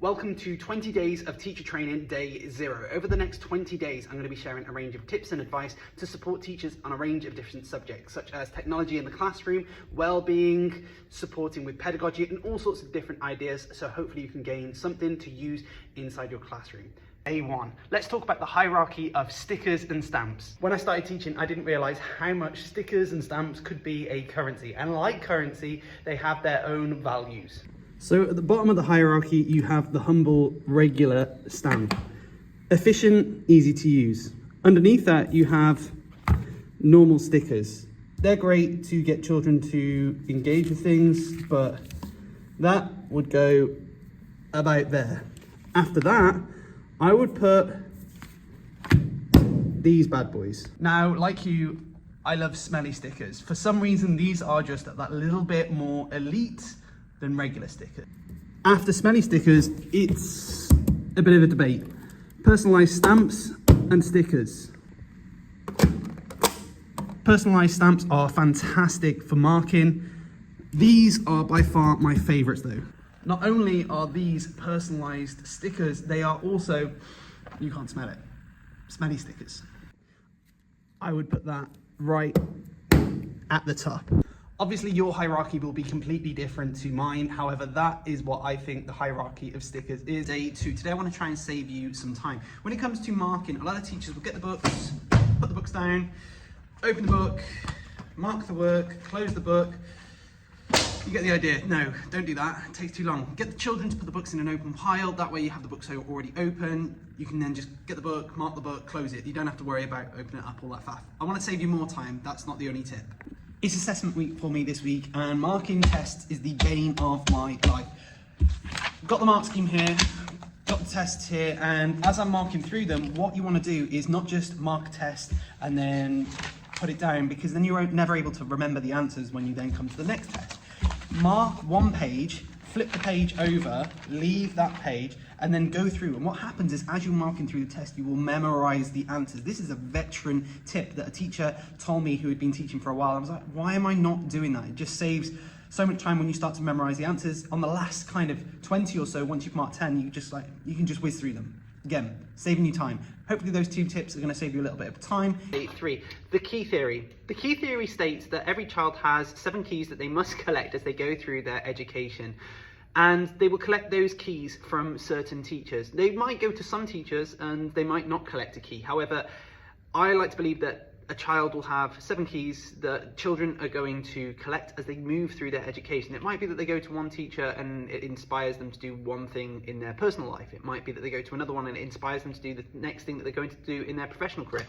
Welcome to 20 days of teacher training, day 0. Over the next 20 days, I'm going to be sharing a range of tips and advice to support teachers on a range of different subjects, such as technology in the classroom, well-being, supporting with pedagogy, and all sorts of different ideas. So hopefully you can gain something to use inside your classroom. Day 1. Let's talk about the hierarchy of stickers and stamps. When I started teaching, I didn't realize how much stickers and stamps could be a currency. And like currency, they have their own values. So at the bottom of the hierarchy, you have the humble, regular stamp. Efficient, easy to use. Underneath that, you have normal stickers. They're great to get children to engage with things, but that would go about there. After that, I would put these bad boys. Now, like you, I love smelly stickers. For some reason, these are just that little bit more elite than regular stickers. After smelly stickers, it's a bit of a debate. Personalized stamps and stickers. Personalized stamps are fantastic for marking. These are by far my favorites though. Not only are these personalized stickers, they are also, you can't smell it, smelly stickers. I would put that right at the top. Obviously, your hierarchy will be completely different to mine. However, that is what I think the hierarchy of stickers is. Day 2. Today, I want to try and save you some time. When it comes to marking, a lot of teachers will get the books, put the books down, open the book, mark the work, close the book. You get the idea. No, don't do that. It takes too long. Get the children to put the books in an open pile. That way you have the books already open. You can then just get the book, mark the book, close it. You don't have to worry about opening it up all that fast. I want to save you more time. That's not the only tip. It's assessment week for me this week, and marking tests is the bane of my life. Got the mark scheme here, got the tests here, and as I'm marking through them, what you want to do is not just mark a test and then put it down, because then you're never able to remember the answers when you then come to the next test. Mark one page, flip the page over, leave that page, and then go through. And what happens is, as you're marking through the test, you will memorize the answers. This is a veteran tip that a teacher told me who had been teaching for a while. I was like, why am I not doing that? It just saves so much time when you start to memorize the answers. On the last kind of 20 or so, once you've marked 10, you can just whiz through them. Again, saving you time. Hopefully those 2 tips are going to save you a little bit of time. Day 3, the key theory. The key theory states that every child has 7 keys that they must collect as they go through their education. And they will collect those keys from certain teachers. They might go to some teachers and they might not collect a key. However, I like to believe that a child will have 7 keys that children are going to collect as they move through their education. It might be that they go to one teacher and it inspires them to do one thing in their personal life. It might be that they go to another one and it inspires them to do the next thing that they're going to do in their professional career.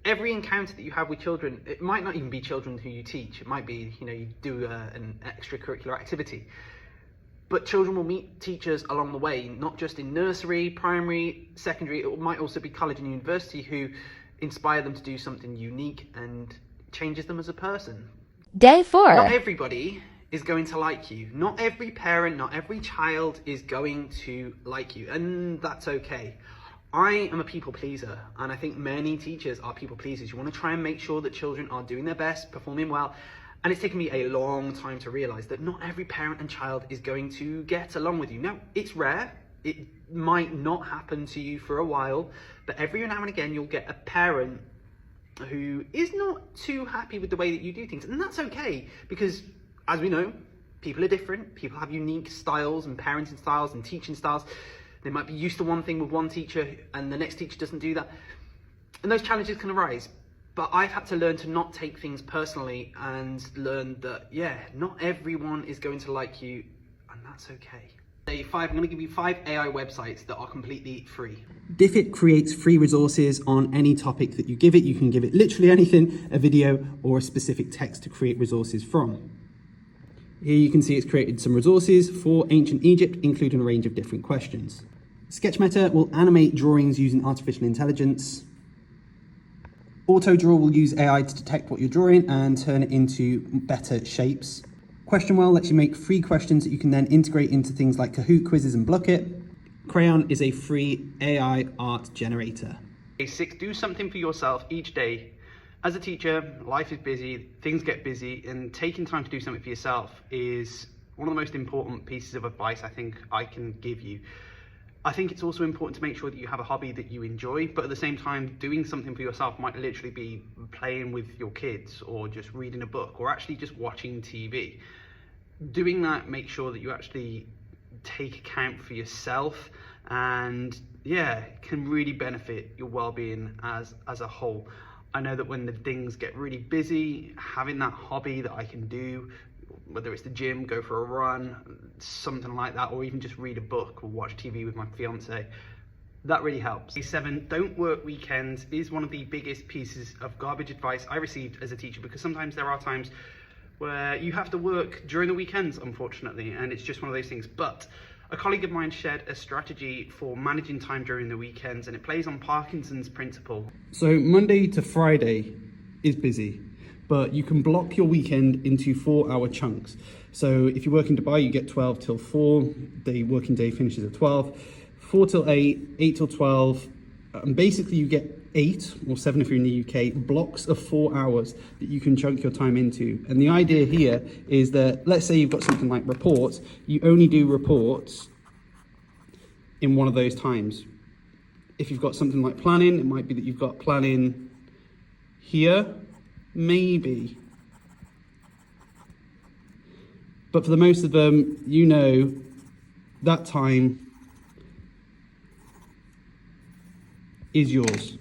Every encounter that you have with children, it might not even be children who you teach. It might be, you do an extracurricular activity. But children will meet teachers along the way, not just in nursery, primary, secondary. It might also be college and university who inspire them to do something unique and changes them as a person. Day 4. Not everybody is going to like you. Not every parent, not every child is going to like you, and that's okay. I am a people pleaser, and I think many teachers are people pleasers. You want to try and make sure that children are doing their best, performing well. And it's taken me a long time to realize that not every parent and child is going to get along with you. Now, it's rare. It might not happen to you for a while, but every now and again, you'll get a parent who is not too happy with the way that you do things. And that's okay, because as we know, people are different. People have unique styles and parenting styles and teaching styles. They might be used to one thing with one teacher and the next teacher doesn't do that. And those challenges can arise. But I've had to learn to not take things personally and learn that, not everyone is going to like you, and that's okay. Day 5, I'm going to give you 5 AI websites that are completely free. Diffit creates free resources on any topic that you give it. You can give it literally anything, a video or a specific text to create resources from. Here you can see it's created some resources for ancient Egypt, including a range of different questions. SketchMeta will animate drawings using artificial intelligence. AutoDraw will use AI to detect what you're drawing and turn it into better shapes. QuestionWell lets you make free questions that you can then integrate into things like Kahoot, quizzes, and Blockit. Crayon is a free AI art generator. Day 6, do something for yourself each day. As a teacher, life is busy, things get busy, and taking time to do something for yourself is one of the most important pieces of advice I think I can give you. I think it's also important to make sure that you have a hobby that you enjoy, but at the same time, doing something for yourself might literally be playing with your kids, or just reading a book, or actually just watching TV. Doing that, make sure that you actually take account for yourself, and yeah, can really benefit your well-being as a whole. I know that when the things get really busy, having that hobby that I can do, whether it's the gym, go for a run, something like that, or even just read a book or watch TV with my fiance, that really helps. 7, don't work weekends is one of the biggest pieces of garbage advice I received as a teacher, because sometimes there are times where you have to work during the weekends, unfortunately, and it's just one of those things. But a colleague of mine shared a strategy for managing time during the weekends, and it plays on Parkinson's principle. So Monday to Friday is busy, but you can block your weekend into 4-hour chunks. So if you work in Dubai, you get 12 till 4, the working day finishes at 12, 4 till 8, 8 till 12, and basically you get 8 or 7 if you're in the UK, blocks of 4 hours that you can chunk your time into. And the idea here is that, let's say you've got something like reports, you only do reports in one of those times. If you've got something like planning, it might be that you've got planning here, maybe. But for the most of them, you know that time is yours.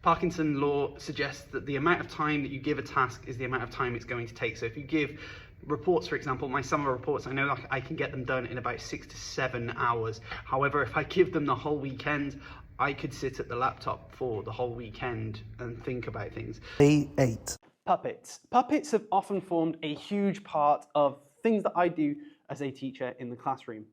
Parkinson law suggests that the amount of time that you give a task is the amount of time it's going to take. So if you give reports, for example, my summer reports, I know that I can get them done in about 6 to 7 hours. However, if I give them the whole weekend, I could sit at the laptop for the whole weekend and think about things. A8. Puppets. Puppets have often formed a huge part of things that I do as a teacher in the classroom.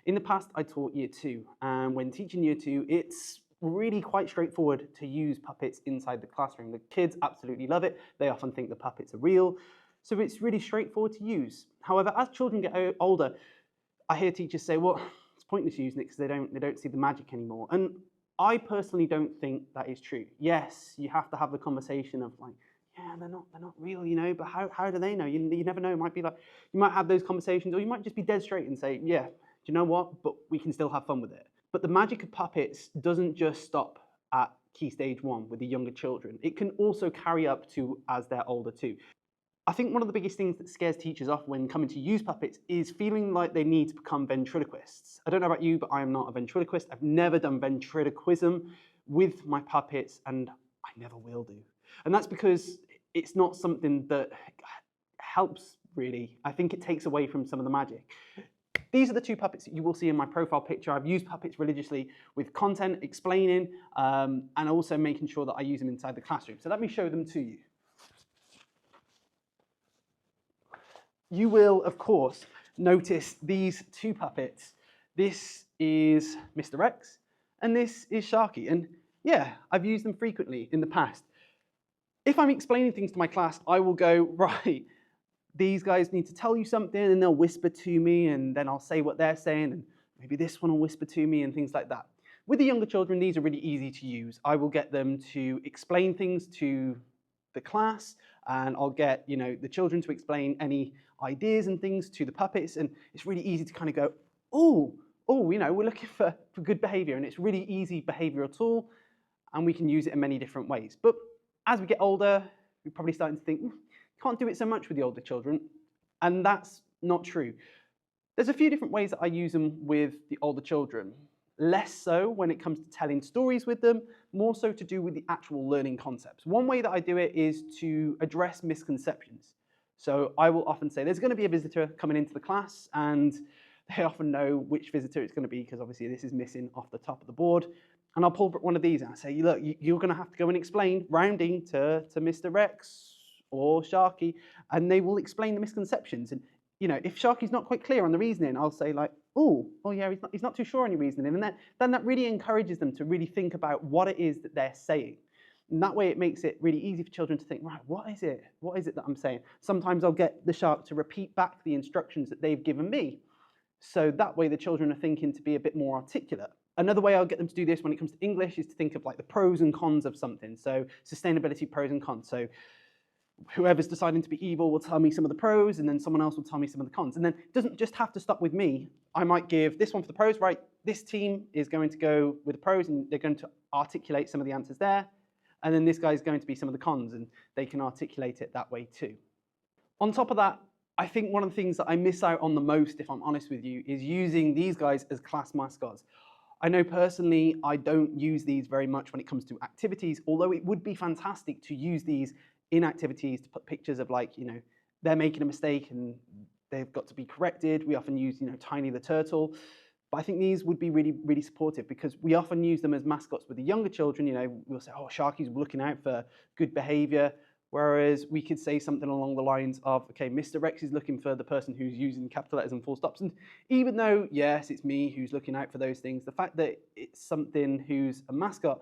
In the past, I taught year 2, and when teaching year 2, it's really quite straightforward to use puppets inside the classroom. The kids absolutely love it. They often think the puppets are real. So it's really straightforward to use. However, as children get older, I hear teachers say, well, it's pointless using it because they don't see the magic anymore. And I personally don't think that is true. Yes, you have to have the conversation of like, yeah, they're not real, you know, but how do they know? You never know. It might be like, you might have those conversations, or you might just be dead straight and say, yeah, do you know what? But we can still have fun with it. But the magic of puppets doesn't just stop at Key Stage 1 with the younger children. It can also carry up to as they're older too. I think one of the biggest things that scares teachers off when coming to use puppets is feeling like they need to become ventriloquists. I don't know about you, but I am not a ventriloquist. I've never done ventriloquism with my puppets, and I never will do. And that's because it's not something that helps, really. I think it takes away from some of the magic. These are the 2 puppets that you will see in my profile picture. I've used puppets religiously with content, explaining, and also making sure that I use them inside the classroom. So let me show them to you. You will, of course, notice these 2 puppets. This is Mr. X, and this is Sharky. And yeah, I've used them frequently in the past. If I'm explaining things to my class, I will go, right, these guys need to tell you something, and they'll whisper to me, and then I'll say what they're saying, and maybe this one will whisper to me, and things like that. With the younger children, these are really easy to use. I will get them to explain things to the class, and I'll get the children to explain any ideas and things to the puppets, and it's really easy to kind of go, oh, we're looking for good behavior, and it's really easy behavioral tool, and we can use it in many different ways. But as we get older, we're probably starting to think, can't do it so much with the older children, and that's not true. There's a few different ways that I use them with the older children. Less so when it comes to telling stories with them, more so to do with the actual learning concepts. One way that I do it is to address misconceptions. So I will often say, there's going to be a visitor coming into the class, and they often know which visitor it's going to be because obviously this is missing off the top of the board. And I'll pull one of these and I say, look, you're going to have to go and explain rounding to Mr. Rex or Sharky, and they will explain the misconceptions. And if Sharky's not quite clear on the reasoning, I'll say like, oh yeah, he's not too sure on your reasoning. And then that really encourages them to really think about what it is that they're saying. And that way it makes it really easy for children to think, right, what is it? What is it that I'm saying? Sometimes I'll get the shark to repeat back the instructions that they've given me. So that way the children are thinking to be a bit more articulate. Another way I'll get them to do this when it comes to English is to think of like the pros and cons of something. So sustainability pros and cons. So whoever's deciding to be evil will tell me some of the pros, and then someone else will tell me some of the cons. And then it doesn't just have to stop with me. I might give this one for the pros, right? This team is going to go with the pros, and they're going to articulate some of the answers there. And then this guy is going to be some of the cons, and they can articulate it that way too. On top of that, I think one of the things that I miss out on the most, if I'm honest with you, is using these guys as class mascots. I know personally I don't use these very much when it comes to activities, although it would be fantastic to use these in activities to put pictures of, like, you know, they're making a mistake and they've got to be corrected. We often use, you know, Tiny the Turtle. But I think these would be really, really supportive, because we often use them as mascots with the younger children. You know, we'll say, oh, Sharky's looking out for good behavior. Whereas we could say something along the lines of, okay, Mr. Rex is looking for the person who's using capital letters and full stops. And even though, yes, it's me who's looking out for those things, the fact that it's something who's a mascot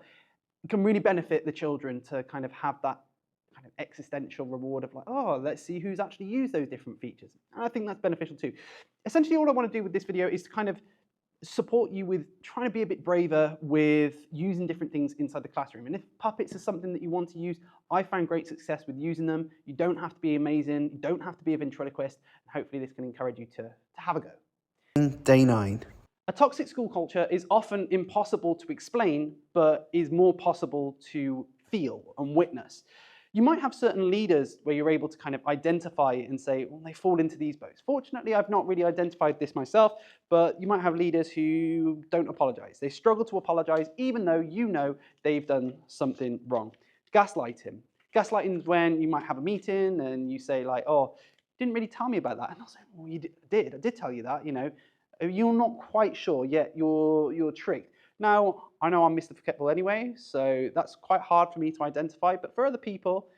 can really benefit the children to kind of have that kind of existential reward of, like, oh, let's see who's actually used those different features. And I think that's beneficial too. Essentially, all I want to do with this video is to kind of support you with trying to be a bit braver with using different things inside the classroom. And if puppets is something that you want to use, I found great success with using them. You don't have to be amazing. You don't have to be a ventriloquist. And hopefully this can encourage you to have a go. Day 9. A toxic school culture is often impossible to explain, but is more possible to feel and witness. You might have certain leaders where you're able to kind of identify and say, well, they fall into these boats. Fortunately, I've not really identified this myself, but you might have leaders who don't apologize. They struggle to apologize, even though you know they've done something wrong. Gaslighting. Gaslighting is when you might have a meeting and you say, like, oh, you didn't really tell me about that. And I'll say, well, you did. I did tell you that, you know. You're not quite sure, yet you're tricked. Now, I know I'm Mr. Forgetful anyway, so that's quite hard for me to identify, but for other people,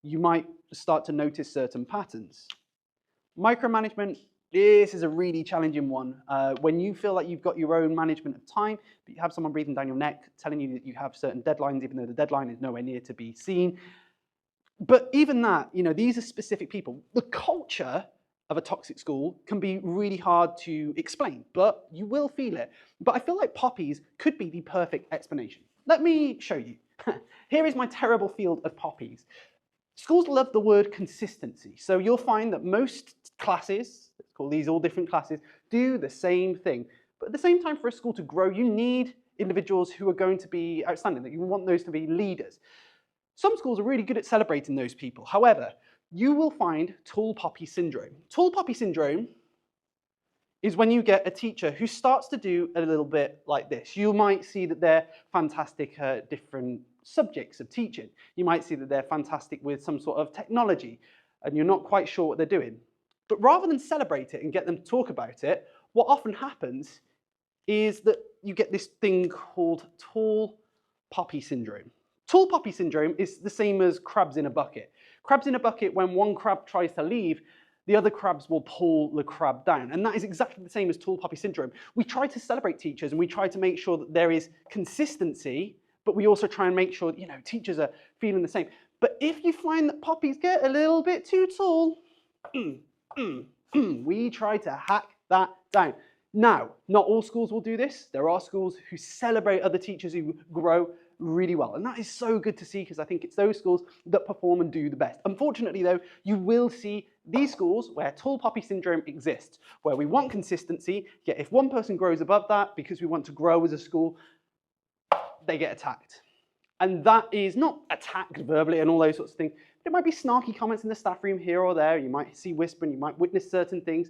you might start to notice certain patterns. Micromanagement, this is a really challenging one. When you feel like you've got your own management of time, but you have someone breathing down your neck, telling you that you have certain deadlines, even though the deadline is nowhere near to be seen. But even that, you know, these are specific people. The culture of a toxic school can be really hard to explain, but you will feel it. But I feel like poppies could be the perfect explanation. Let me show you. Here is my terrible field of poppies. Schools love the word consistency. So you'll find that most classes, let's call these all different classes, do the same thing. But at the same time, for a school to grow, you need individuals who are going to be outstanding, that you want those to be leaders. Some schools are really good at celebrating those people. However, you will find tall poppy syndrome. Tall poppy syndrome is when you get a teacher who starts to do a little bit like this. You might see that they're fantastic at different subjects of teaching. You might see that they're fantastic with some sort of technology, and you're not quite sure what they're doing. But rather than celebrate it and get them to talk about it, what often happens is that you get this thing called tall poppy syndrome. Tall poppy syndrome is the same as crabs in a bucket. Crabs in a bucket, when one crab tries to leave, the other crabs will pull the crab down. And that is exactly the same as tall poppy syndrome. We try to celebrate teachers, and we try to make sure that there is consistency, but we also try and make sure that, you know, teachers are feeling the same. But if you find that poppies get a little bit too tall, we try to hack that down. Now, not all schools will do this. There are schools who celebrate other teachers who grow really well. And that is so good to see, because I think it's those schools that perform and do the best. Unfortunately, though, you will see these schools where tall poppy syndrome exists, where we want consistency, yet if one person grows above that because we want to grow as a school, they get attacked. And that is not attacked verbally and all those sorts of things. There might be snarky comments in the staff room here or there. You might see whispering, you might witness certain things.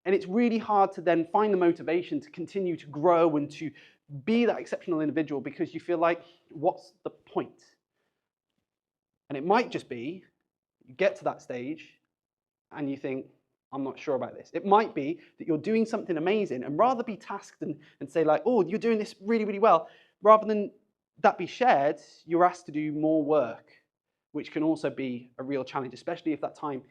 And it's really hard to then find the motivation to continue to grow and to be that exceptional individual, because you feel like, what's the point? And it might just be, you get to that stage and you think, I'm not sure about this. It might be that you're doing something amazing, and rather be tasked and say, like, oh, you're doing this really, really well, rather than that be shared, you're asked to do more work, which can also be a real challenge, especially if that time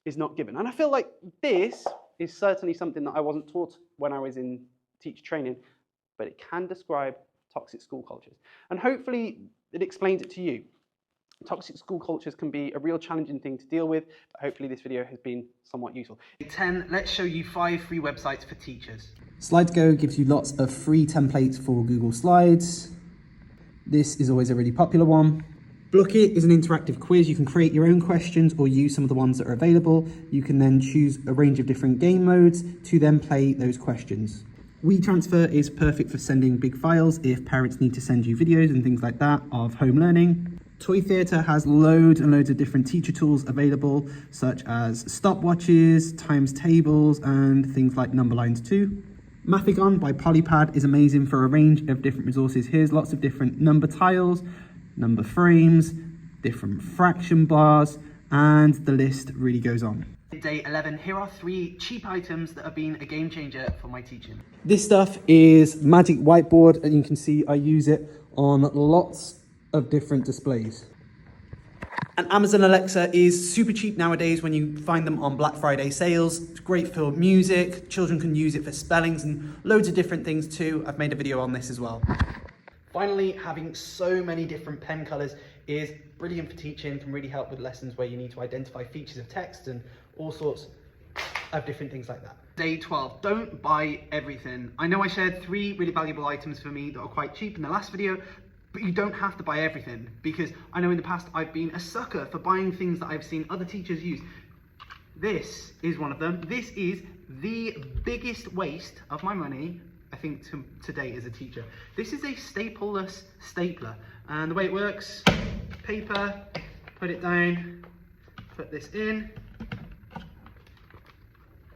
is not given. And I feel like this is certainly something that I wasn't taught when I was in teacher training, but it can describe toxic school cultures. And hopefully it explains it to you. Toxic school cultures can be a real challenging thing to deal with, but hopefully this video has been somewhat useful. 10, let's show you 5 free websites for teachers. SlidesGo gives you lots of free templates for Google Slides. This is always a really popular one. Block It is an interactive quiz. You can create your own questions or use some of the ones that are available. You can then choose a range of different game modes to then play those questions. WeTransfer is perfect for sending big files if parents need to send you videos and things like that of home learning. Toy Theatre has loads and loads of different teacher tools available, such as stopwatches, times tables, and things like number lines too. Mathigon by Polypad is amazing for a range of different resources. Here's lots of different number tiles, number frames, different fraction bars, and the list really goes on. Day 11, here are 3 cheap items that have been a game changer for my teaching. This stuff is Magic Whiteboard, and you can see I use it on lots of different displays. And Amazon Alexa is super cheap nowadays when you find them on Black Friday sales. It's great for music, children can use it for spellings and loads of different things too. I've made a video on this as well. Finally, having so many different pen colors is brilliant for teaching, can really help with lessons where you need to identify features of text and all sorts of different things like that. Day 12, don't buy everything. I know I shared 3 really valuable items for me that are quite cheap in the last video, but you don't have to buy everything, because I know in the past I've been a sucker for buying things that I've seen other teachers use. This is one of them. This is the biggest waste of my money, I think, to date as a teacher. This is a stapleless stapler, and the way it works, paper, put it down, put this in,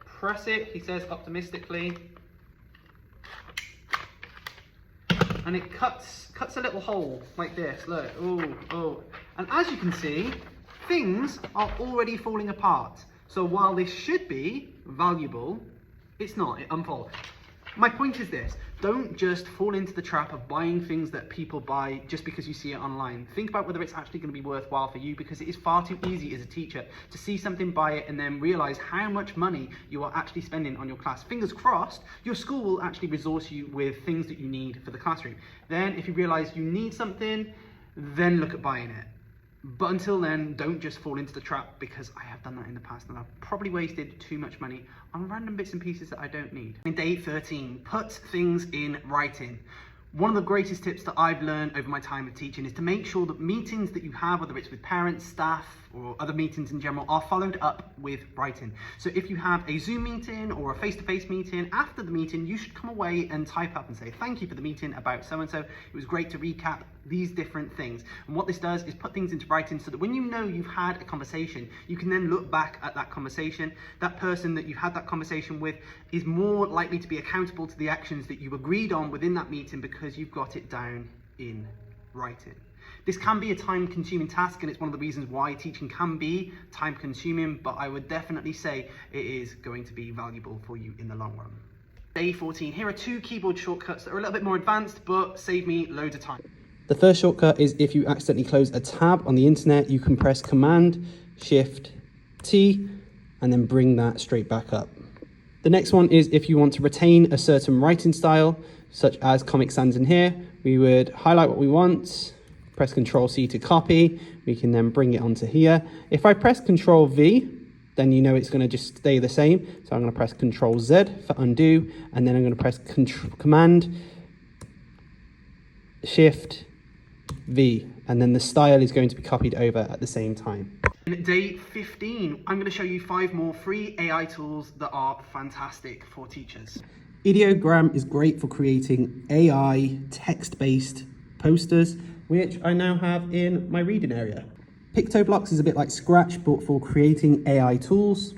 press it, he says optimistically, and it cuts a little hole like this, look, oh. And as you can see, things are already falling apart. So while this should be valuable, it's not, it unfolds. My point is this, don't just fall into the trap of buying things that people buy just because you see it online. Think about whether it's actually going to be worthwhile for you, because it is far too easy as a teacher to see something, buy it, and then realize how much money you are actually spending on your class. Fingers crossed, your school will actually resource you with things that you need for the classroom. Then if you realize you need something, then look at buying it. But until then, don't just fall into the trap, because I have done that in the past and I've probably wasted too much money on random bits and pieces that I don't need. In day 13, put things in writing. One of the greatest tips that I've learned over my time of teaching is to make sure that meetings that you have, whether it's with parents, staff, or other meetings in general, are followed up with writing. So if you have a Zoom meeting or a face-to-face meeting, after the meeting, you should come away and type up and say, thank you for the meeting about so-and-so. It was great to recap these different things. And what this does is put things into writing so that when you know you've had a conversation, you can then look back at that conversation. That person that you had that conversation with is more likely to be accountable to the actions that you agreed on within that meeting, because you've got it down in writing. This can be a time-consuming task, and it's one of the reasons why teaching can be time-consuming, but I would definitely say it is going to be valuable for you in the long run. Day 14, here are 2 keyboard shortcuts that are a little bit more advanced, but save me loads of time. The first shortcut is if you accidentally close a tab on the internet, you can press Command-Shift-T and then bring that straight back up. The next one is if you want to retain a certain writing style, such as Comic Sans in here, we would highlight what we want, press Ctrl-C to copy. We can then bring it onto here. If I press Ctrl-V, then you know it's going to just stay the same. So I'm going to press Ctrl-Z for undo, and then I'm going to press Command-Shift-V, and then the style is going to be copied over at the same time. In day 15, I'm going to show you 5 more free AI tools that are fantastic for teachers. Ideogram is great for creating AI text-based posters, which I now have in my reading area. PictoBlocks is a bit like Scratch, but for creating AI tools.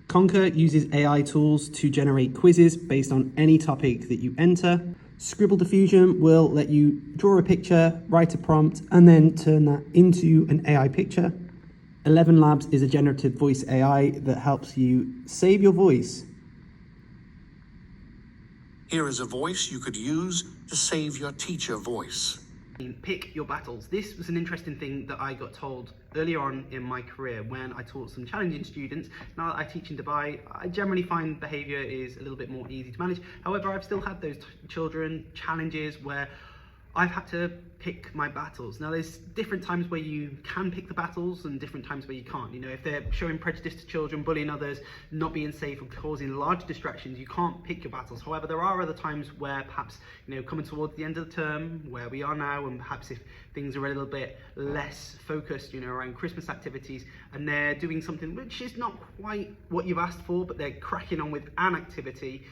Conquer uses AI tools to generate quizzes based on any topic that you enter. Scribble Diffusion will let you draw a picture, write a prompt, and then turn that into an AI picture. 11 Labs is a generative voice AI that helps you save your voice. Here is a voice you could use to save your teacher voice. Pick your battles. This was an interesting thing that I got told earlier on in my career when I taught some challenging students. Now that I teach in Dubai, I generally find behaviour is a little bit more easy to manage. However, I've still had those children challenges where I've had to pick my battles. Now there's different times where you can pick the battles and different times where you can't. You know, if they're showing prejudice to children, bullying others, not being safe or causing large distractions, you can't pick your battles. However, there are other times where perhaps, you know, coming towards the end of the term, where we are now, and perhaps if things are a little bit less focused, you know, around Christmas activities, and they're doing something which is not quite what you've asked for, but they're cracking on with an activity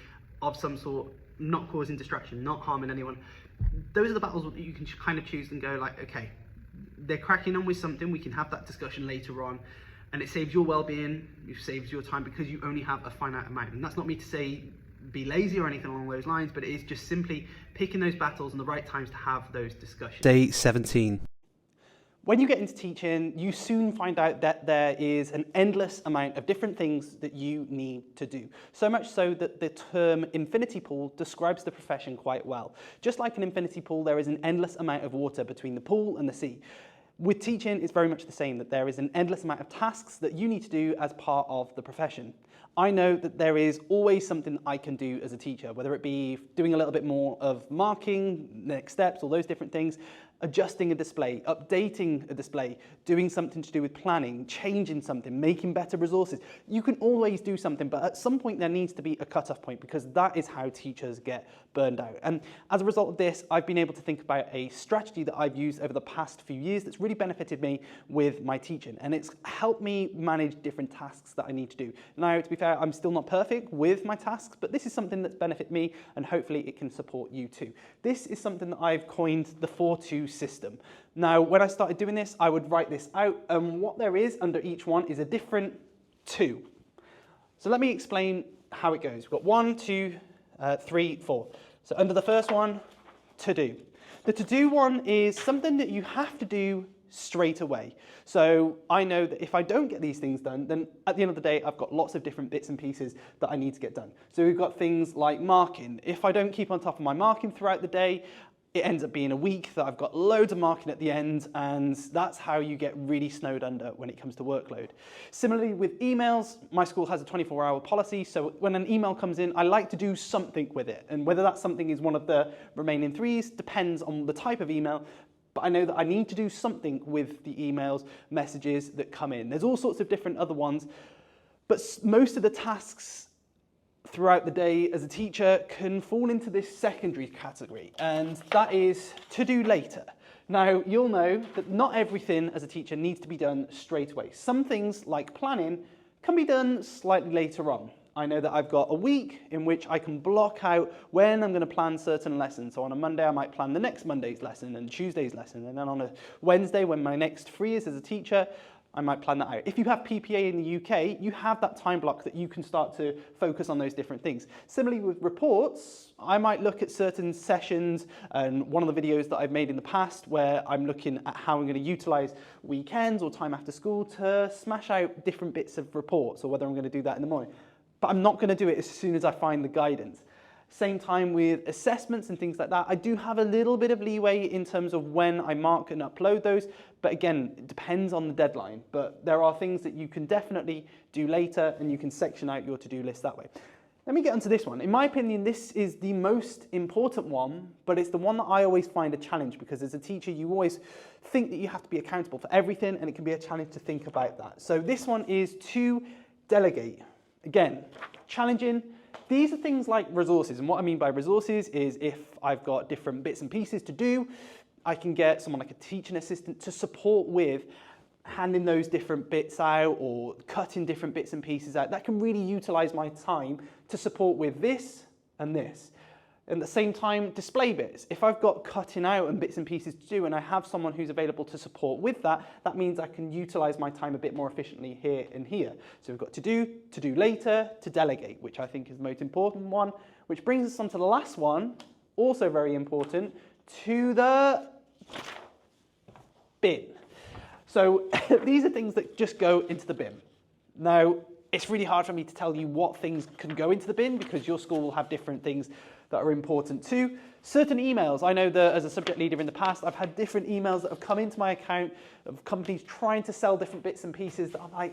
of some sort, not causing distraction, not harming anyone. Those are the battles that you can kind of choose and go like, okay, they're cracking on with something, we can have that discussion later on, and it saves your well-being, it saves your time because you only have a finite amount. And that's not me to say be lazy or anything along those lines, but it is just simply picking those battles and the right times to have those discussions. Day 17. When you get into teaching, you soon find out that there is an endless amount of different things that you need to do. So much so that the term infinity pool describes the profession quite well. Just like an infinity pool, there is an endless amount of water between the pool and the sea. With teaching, it's very much the same, that there is an endless amount of tasks that you need to do as part of the profession. I know that there is always something I can do as a teacher, whether it be doing a little bit more of marking, next steps, all those different things, adjusting a display, updating a display, doing something to do with planning, changing something, making better resources. You can always do something, but at some point there needs to be a cutoff point because that is how teachers get burned out. And as a result of this, I've been able to think about a strategy that I've used over the past few years that's really benefited me with my teaching. And it's helped me manage different tasks that I need to do. Now, to be fair, I'm still not perfect with my tasks, but this is something that's benefited me and hopefully it can support you too. This is something that I've coined the 4-2 system. Now, when I started doing this, I would write this out, and what there is under each one is a different 2. So let me explain how it goes. We've got 1, 2, 3, 4. So under the first one, to do. The to do one is something that you have to do straight away. So I know that if I don't get these things done, then at the end of the day, I've got lots of different bits and pieces that I need to get done. So we've got things like marking. If I don't keep on top of my marking throughout the day, it ends up being a week that I've got loads of marking at the end, and that's how you get really snowed under when it comes to workload. Similarly with emails, my school has a 24-hour policy, so when an email comes in, I like to do something with it. And whether that something is one of the remaining 3s depends on the type of email, but I know that I need to do something with the emails, messages that come in. There's all sorts of different other ones, but most of the tasks throughout the day as a teacher can fall into this secondary category, and that is to do later. Now, you'll know that not everything as a teacher needs to be done straight away. Some things, like planning, can be done slightly later on. I know that I've got a week in which I can block out when I'm going to plan certain lessons. So on a Monday, I might plan the next Monday's lesson and Tuesday's lesson. And then on a Wednesday, when my next free is as a teacher, I might plan that out. If you have PPA in the UK, you have that time block that you can start to focus on those different things. Similarly with reports, I might look at certain sessions, and one of the videos that I've made in the past where I'm looking at how I'm going to utilize weekends or time after school to smash out different bits of reports, or whether I'm going to do that in the morning. But I'm not going to do it as soon as I find the guidance. Same time with assessments and things like that. I do have a little bit of leeway in terms of when I mark and upload those, but again, it depends on the deadline. But there are things that you can definitely do later, and you can section out your to-do list that way. Let me get onto this one. In my opinion, this is the most important one, but it's the one that I always find a challenge, because as a teacher, you always think that you have to be accountable for everything, and it can be a challenge to think about that. So this one is to delegate. Again, challenging. These are things like resources, and what I mean by resources is if I've got different bits and pieces to do, I can get someone like a teaching assistant to support with handing those different bits out or cutting different bits and pieces out. That can really utilize my time to support with this and this. At the same time, display bits. If I've got cutting out and bits and pieces to do and I have someone who's available to support with that, that means I can utilize my time a bit more efficiently here and here. So we've got to do later, to delegate, which I think is the most important one, which brings us on to the last one, also very important, to the bin. So these are things that just go into the bin. Now, it's really hard for me to tell you what things can go into the bin because your school will have different things that are important too. Certain emails, I know that as a subject leader in the past, I've had different emails that have come into my account of companies trying to sell different bits and pieces that I'm like,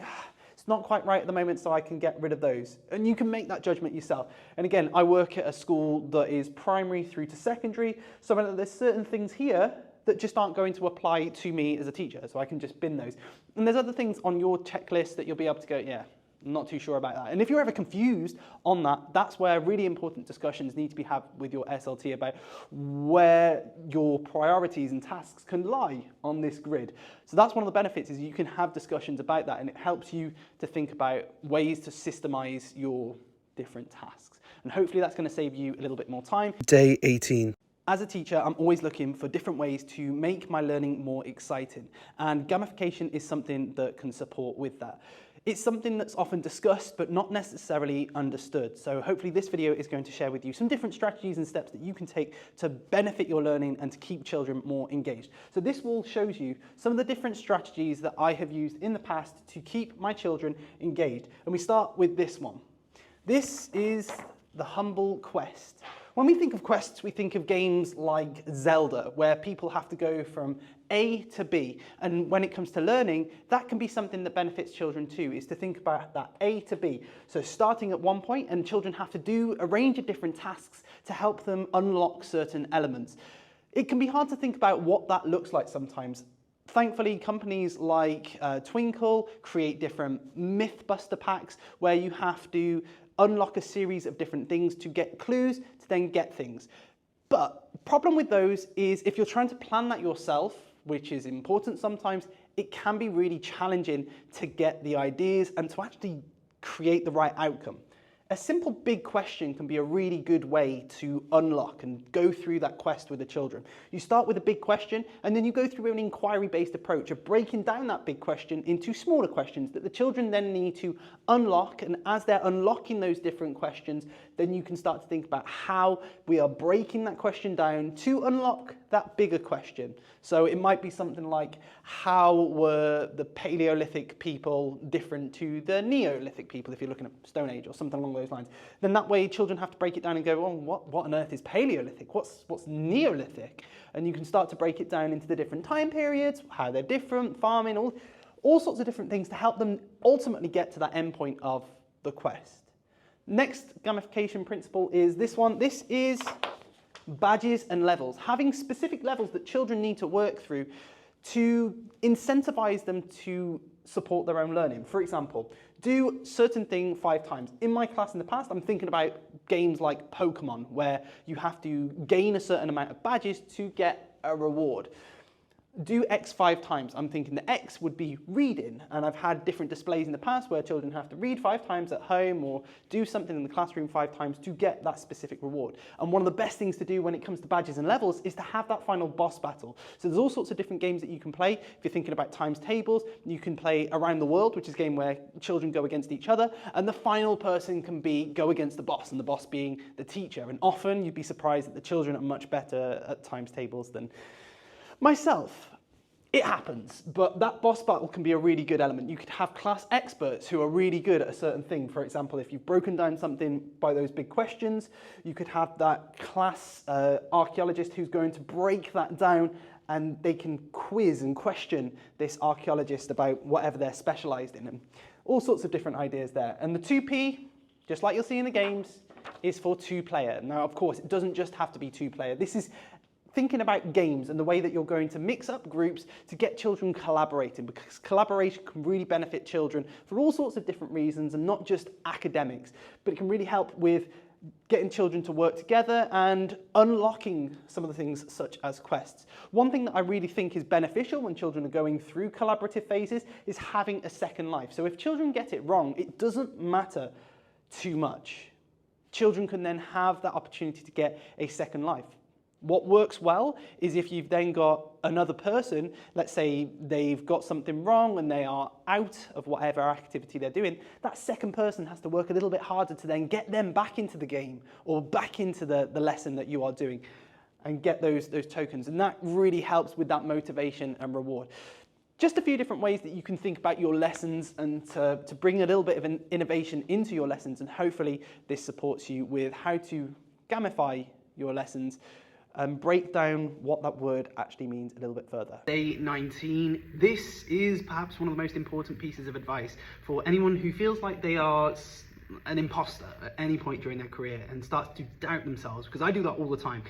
it's It's not quite right at the moment, so I can get rid of those. And you can make that judgment yourself. And again, I work at a school that is primary through to secondary, so there's certain things here that just aren't going to apply to me as a teacher, so I can just bin those. And there's other things on your checklist that you'll be able to go, yeah, I'm not too sure about that. And if you're ever confused on that, that's where really important discussions need to be had with your SLT about where your priorities and tasks can lie on this grid. So that's one of the benefits, is you can have discussions about that, and it helps you to think about ways to systemize your different tasks. And hopefully that's going to save you a little bit more time. Day 18. As a teacher, I'm always looking for different ways to make my learning more exciting, and gamification is something that can support with that. It's something that's often discussed but not necessarily understood. So hopefully this video is going to share with you some different strategies and steps that you can take to benefit your learning and to keep children more engaged. So this will shows you some of the different strategies that I have used in the past to keep my children engaged. And we start with this one. This is the Humble Quest. When we think of quests, we think of games like Zelda, where people have to go from A to B. And when it comes to learning, that can be something that benefits children too, is to think about that A to B. So starting at one point, and children have to do a range of different tasks to help them unlock certain elements. It can be hard to think about what that looks like sometimes. Thankfully, companies like Twinkle create different Mythbuster packs where you have to unlock a series of different things to get clues to then get things. But the problem with those is if you're trying to plan that yourself, which is important sometimes, it can be really challenging to get the ideas and to actually create the right outcome. A simple big question can be a really good way to unlock and go through that quest with the children. You start with a big question, and then you go through an inquiry-based approach of breaking down that big question into smaller questions that the children then need to unlock. And as they're unlocking those different questions, then you can start to think about how we are breaking that question down to unlock that bigger question. So it might be something like, how were the Paleolithic people different to the Neolithic people, if you're looking at Stone Age or something along those lines? Then that way children have to break it down and go, well, what on earth is Paleolithic? What's Neolithic? And you can start to break it down into the different time periods, how they're different, farming, all sorts of different things to help them ultimately get to that end point of the quest. Next gamification principle is this one. This is badges and levels. Having specific levels that children need to work through to incentivize them to support their own learning. For example, do certain thing 5 times. In my class in the past, I'm thinking about games like Pokemon, where you have to gain a certain amount of badges to get a reward. Do X 5 times. I'm thinking the X would be reading, and I've had different displays in the past where children have to read 5 times at home or do something in the classroom 5 times to get that specific reward. And one of the best things to do when it comes to badges and levels is to have that final boss battle. So there's all sorts of different games that you can play. If you're thinking about times tables, you can play Around the World, which is a game where children go against each other, and the final person can go against the boss, and the boss being the teacher. And often you'd be surprised that the children are much better at times tables than myself. It happens, but that boss battle can be a really good element. You could have class experts who are really good at a certain thing. For example, if you've broken down something by those big questions, you could have that class archaeologist who's going to break that down, and they can quiz and question this archaeologist about whatever they're specialized in. And all sorts of different ideas there. And the 2P, just like you'll see in the games, is for 2-player. Now, of course, it doesn't just have to be 2-player. This is thinking about games and the way that you're going to mix up groups to get children collaborating, because collaboration can really benefit children for all sorts of different reasons and not just academics, but it can really help with getting children to work together and unlocking some of the things such as quests. One thing that I really think is beneficial when children are going through collaborative phases is having a second life. So if children get it wrong, it doesn't matter too much. Children can then have that opportunity to get a second life. What works well is if you've then got another person, let's say they've got something wrong and they are out of whatever activity they're doing, that second person has to work a little bit harder to then get them back into the game or back into the lesson that you are doing and get those tokens. And that really helps with that motivation and reward. Just a few different ways that you can think about your lessons and to bring a little bit of an innovation into your lessons, and hopefully this supports you with how to gamify your lessons break down what that word actually means a little bit further. Day 19. This is perhaps one of the most important pieces of advice for anyone who feels like they are an imposter at any point during their career and starts to doubt themselves, because I do that all the time.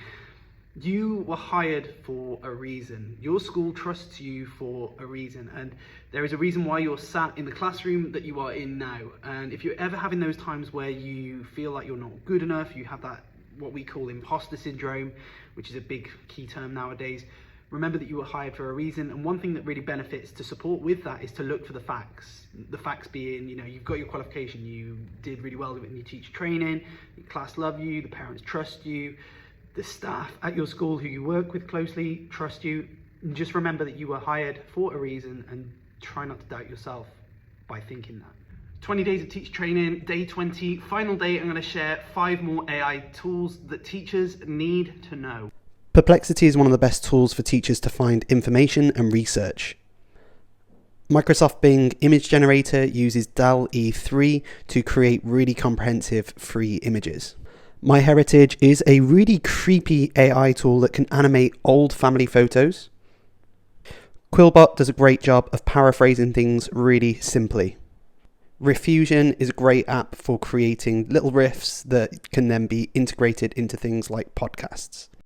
You were hired for a reason. Your school trusts you for a reason, and there is a reason why you're sat in the classroom that you are in now. And if you're ever having those times where you feel like you're not good enough, you have that what we call imposter syndrome, which is a big key term nowadays, remember that you were hired for a reason. And one thing that really benefits to support with that is to look for the facts. The facts being, you've got your qualification, you did really well in your teacher training, your class love you, the parents trust you, the staff at your school who you work with closely trust you. And just remember that you were hired for a reason, and try not to doubt yourself by thinking that. 20 days of teacher training, day 20, final day. I'm going to share 5 more AI tools that teachers need to know. Perplexity is one of the best tools for teachers to find information and research. Microsoft Bing Image Generator uses DAL E3 to create really comprehensive free images. MyHeritage is a really creepy AI tool that can animate old family photos. Quillbot does a great job of paraphrasing things really simply. Rifffusion is a great app for creating little riffs that can then be integrated into things like podcasts.